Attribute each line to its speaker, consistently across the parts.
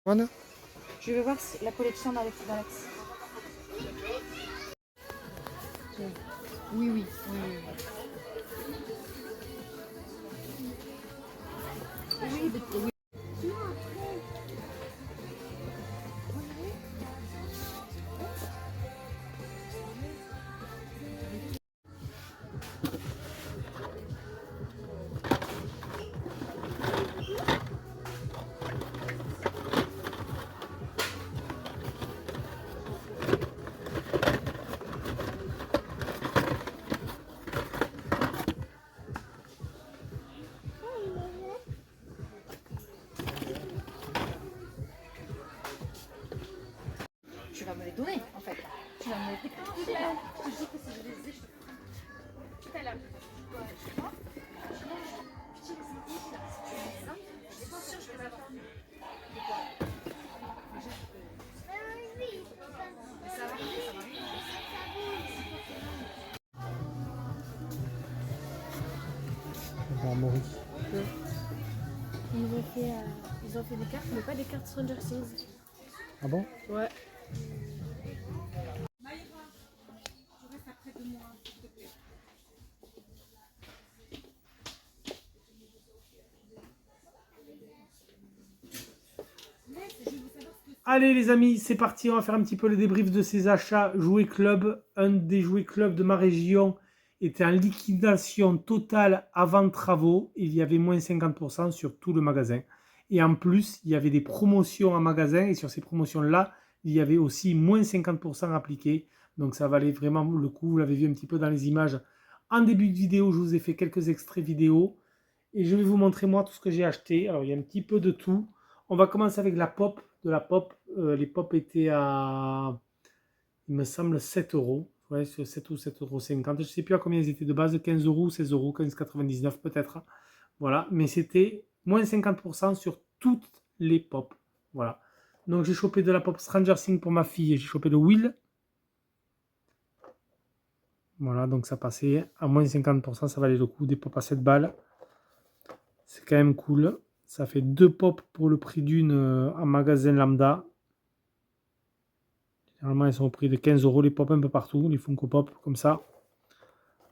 Speaker 1: Voilà.
Speaker 2: Je vais voir la collection dans l'axe. Oui, oui, oui, oui. Oui, oui. Tu vas me les donner, en fait. Tu vas me les déclencher, là. Je dis que si je les ai, tout à l'heure.
Speaker 1: Maurice.
Speaker 3: Ils ont fait des cartes, mais pas des cartes Stranger Things.
Speaker 1: Ah bon?
Speaker 3: Ouais.
Speaker 1: Allez les amis, c'est parti, on va faire un petit peu le débrief de ces achats jouets club. Un des jouets club de ma région était en liquidation totale avant travaux. Il y avait moins 50% sur tout le magasin. Et en plus, il y avait des promotions en magasin et sur ces promotions-là, il y avait aussi moins 50% appliqués. Donc ça valait vraiment le coup, vous l'avez vu un petit peu dans les images. En début de vidéo, je vous ai fait quelques extraits vidéo et je vais vous montrer moi tout ce que j'ai acheté. Alors il y a un petit peu de tout. On va commencer avec la pop. De la pop, les pop étaient à, il me semble, 7 euros. Ouais, 7 ou 7,50 €. Je ne sais plus à combien ils étaient de base, 15 euros, 16 euros, 15,99 peut-être. Voilà, mais c'était moins 50% sur toutes les pop. Voilà. Donc j'ai chopé de la pop Stranger Things pour ma fille et j'ai chopé de Will. Voilà, donc ça passait à moins 50%, ça valait le coup. Des pop à 7 balles. C'est quand même cool. Ça fait 2 pop pour le prix d'une en magasin lambda. Généralement, ils sont au prix de 15 euros, les pop un peu partout, les Funko Pop, comme ça.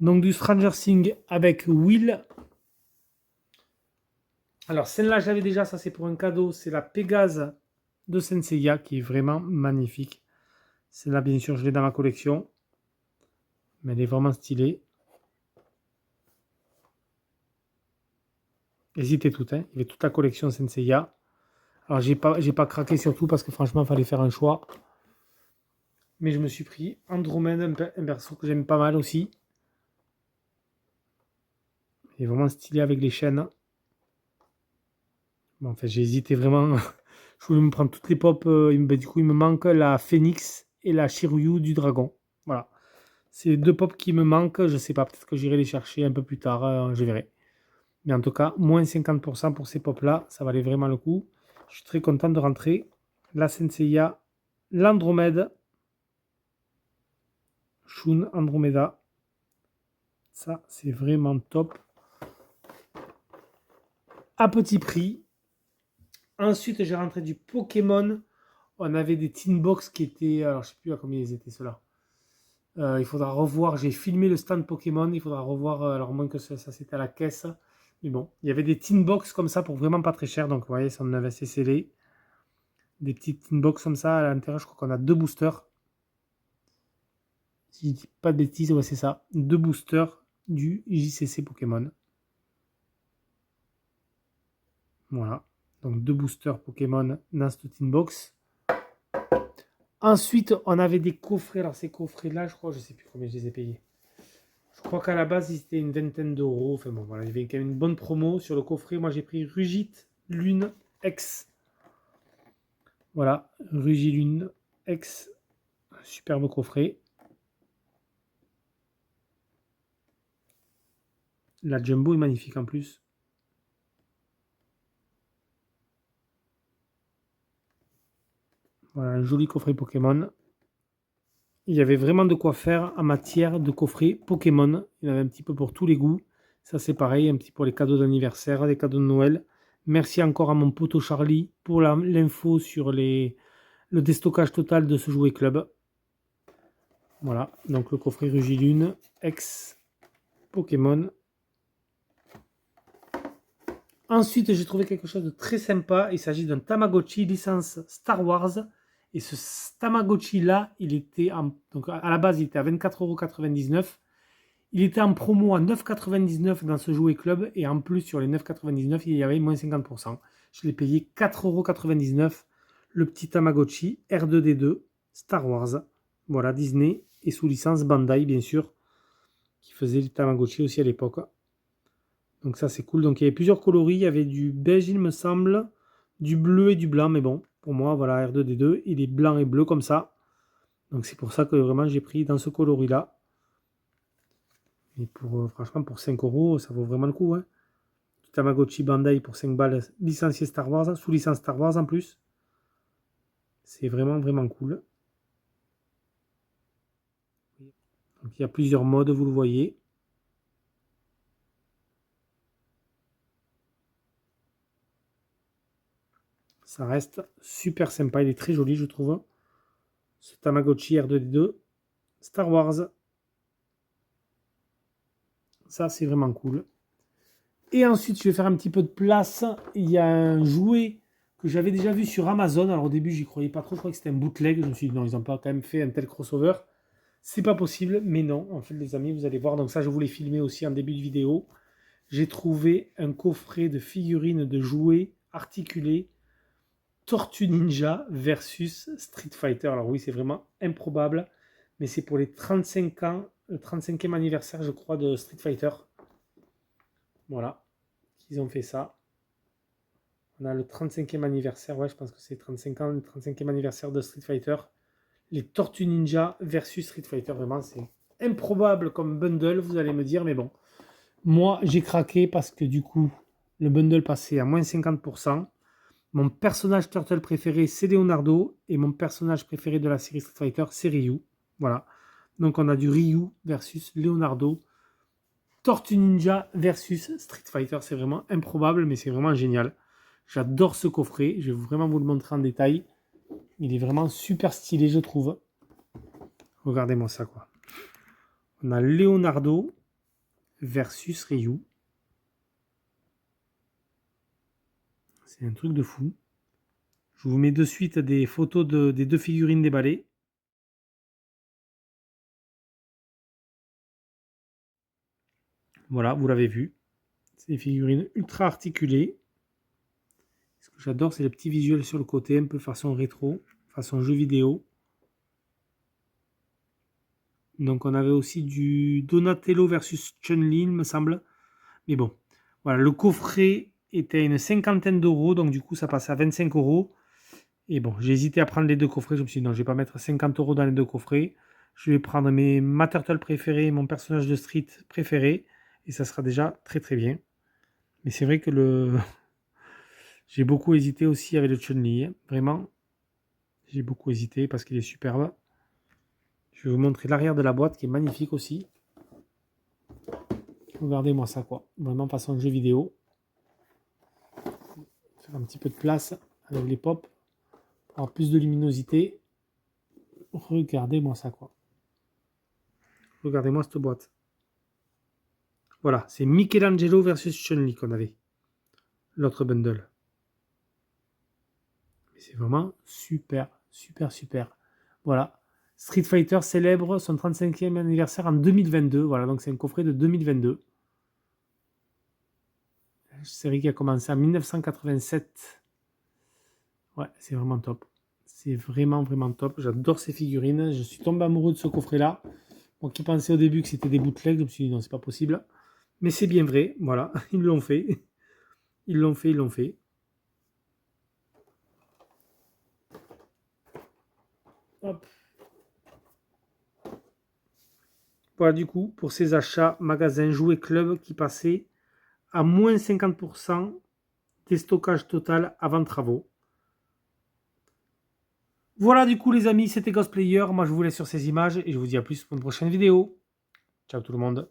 Speaker 1: Donc du Stranger Things avec Will. Alors celle-là, j'avais déjà, ça c'est pour un cadeau. C'est la Pégase de Senseiya qui est vraiment magnifique. Celle-là, bien sûr, je l'ai dans ma collection. Mais elle est vraiment stylée. Hésitez tout, hein. Il y avait toute la collection Senseiya. Alors j'ai pas craqué surtout parce que franchement, il fallait faire un choix. Mais je me suis pris Andromède, un perso que j'aime pas mal aussi. Il est vraiment stylé avec les chaînes. Bon, en fait, j'ai hésité vraiment. Je voulais me prendre toutes les pop. Du coup, il me manque la Phoenix et la Shiryu du dragon. Voilà. C'est les deux pop qui me manquent. Je sais pas, peut-être que j'irai les chercher un peu plus tard. Je verrai. Mais en tout cas, moins 50% pour ces pop-là. Ça valait vraiment le coup. Je suis très content de rentrer. La Senseiya, l'Andromède. Shun Andromeda. Ça, c'est vraiment top. À petit prix. Ensuite, j'ai rentré du Pokémon. On avait des Teen Box qui étaient... Alors, je ne sais plus à combien ils étaient, ceux-là. Il faudra revoir. J'ai filmé le stand Pokémon. Il faudra revoir. Alors, moins que ça c'était à la caisse. Mais bon, il y avait des Teen Box comme ça pour vraiment pas très cher. Donc, vous voyez, ça en avait assez scellé. Des petites Teen Box comme ça. À l'intérieur, je crois qu'on a 2 boosters. Si je dis pas de bêtises, ouais, c'est ça. 2 boosters du JCC Pokémon. Voilà. Donc, 2 boosters Pokémon dans cette Teen Box. Ensuite, on avait des coffrets. Alors, ces coffrets-là, je crois, je ne sais plus combien je les ai payés. Je crois qu'à la base, c'était une vingtaine d'euros. Enfin bon, voilà, il y avait quand même une bonne promo sur le coffret. Moi, j'ai pris Rugite Lune X. Voilà, Rugite Lune X. Superbe coffret. La Jumbo est magnifique en plus. Voilà, un joli coffret Pokémon. il y avait vraiment de quoi faire en matière de coffret Pokémon. Il y en avait un petit peu pour tous les goûts. Ça, c'est pareil, un petit pour les cadeaux d'anniversaire, les cadeaux de Noël. Merci encore à mon poteau Charlie pour l'info sur le déstockage total de ce jouet club. Voilà, donc le coffret Rugilune, ex Pokémon. Ensuite, j'ai trouvé quelque chose de très sympa. Il s'agit d'un Tamagotchi licence Star Wars. Et ce Tamagotchi-là, il était donc à la base, il était à 24,99 €. Il était en promo à 9,99 € dans ce jouet club. Et en plus, sur les 9,99 €, il y avait moins 50%. Je l'ai payé 4,99 €. Le petit Tamagotchi R2D2 Star Wars. Voilà, Disney et sous licence Bandai, bien sûr, qui faisait le Tamagotchi aussi à l'époque. Donc ça, c'est cool. Donc il y avait plusieurs coloris. Il y avait du beige, il me semble, du bleu et du blanc. Mais bon, pour moi, voilà, R2D2, il est blanc et bleu comme ça. Donc c'est pour ça que vraiment j'ai pris dans ce coloris-là. Et franchement, pour 5 €, ça vaut vraiment le coup. Hein. Du Tamagotchi Bandai pour 5 balles, licencié Star Wars, sous licence Star Wars en plus. C'est vraiment, vraiment cool. Donc il y a plusieurs modes, vous le voyez. Ça reste super sympa, il est très joli, je trouve. Ce Tamagotchi R2D2 Star Wars. Ça, c'est vraiment cool. Et ensuite, je vais faire un petit peu de place. Il y a un jouet que j'avais déjà vu sur Amazon. Alors au début, j'y croyais pas trop. Je croyais que c'était un bootleg. Je me suis dit non, ils n'ont pas quand même fait un tel crossover. C'est pas possible. Mais non, en fait, les amis, vous allez voir. Donc ça, je voulais filmer aussi en début de vidéo. J'ai trouvé un coffret de figurines de jouets articulés Tortue Ninja versus Street Fighter. Alors oui, c'est vraiment improbable. Mais c'est pour les 35 ans, le 35e anniversaire, je crois, de Street Fighter. Voilà, qu'ils ont fait ça. On a le 35e anniversaire, ouais, je pense que c'est 35 ans, le 35e anniversaire de Street Fighter. Les Tortues Ninja versus Street Fighter, vraiment, c'est improbable comme bundle, vous allez me dire, mais bon. Moi, j'ai craqué parce que du coup, le bundle passait à moins 50%. Mon personnage Turtle préféré, c'est Leonardo, et mon personnage préféré de la série Street Fighter, c'est Ryu. Voilà. Donc on a du Ryu versus Leonardo. Tortue Ninja versus Street Fighter, c'est vraiment improbable, mais c'est vraiment génial. J'adore ce coffret, je vais vraiment vous le montrer en détail. Il est vraiment super stylé, je trouve. Regardez-moi ça, quoi. On a Leonardo versus Ryu. C'est un truc de fou. Je vous mets de suite des photos des deux figurines déballées. Voilà, vous l'avez vu. C'est des figurines ultra articulées. Ce que j'adore, c'est les petits visuels sur le côté, un peu façon rétro, façon jeu vidéo. Donc on avait aussi du Donatello versus Chun-Li, il me semble. Mais bon, voilà, le coffret était à une cinquantaine d'euros, donc du coup ça passe à 25 €. Et bon, j'ai hésité à prendre les deux coffrets. Je me suis dit non, je vais pas mettre 50 € dans les deux coffrets. Je vais prendre ma Turtle préférée, mon personnage de Street préféré. Et ça sera déjà très très bien. Mais c'est vrai que j'ai beaucoup hésité aussi avec le Chun-Li. Hein. Vraiment, j'ai beaucoup hésité parce qu'il est superbe. Je vais vous montrer l'arrière de la boîte qui est magnifique aussi. Regardez-moi ça, quoi. Vraiment façon jeu vidéo. Faire un petit peu de place avec les pops pour avoir plus de luminosité. Regardez-moi ça, quoi. Regardez-moi cette boîte. Voilà, c'est Michelangelo versus Chun-Li qu'on avait. L'autre bundle. C'est vraiment super, super, super. Voilà. Street Fighter célèbre son 35e anniversaire en 2022. Voilà, donc c'est un coffret de 2022. Une série qui a commencé en 1987. Ouais, c'est vraiment top. C'est vraiment, vraiment top. J'adore ces figurines. Je suis tombé amoureux de ce coffret-là. Moi qui pensais au début que c'était des bootlegs, je me suis dit non, c'est pas possible. Mais c'est bien vrai. Voilà, ils l'ont fait. Ils l'ont fait, ils l'ont fait. Hop. Voilà, du coup, pour ces achats, magasin Jouet Club qui passait à moins 50% déstockage total avant travaux. Voilà du coup les amis, c'était Cosplayer. Moi je vous laisse sur ces images et je vous dis à plus pour une prochaine vidéo. Ciao tout le monde.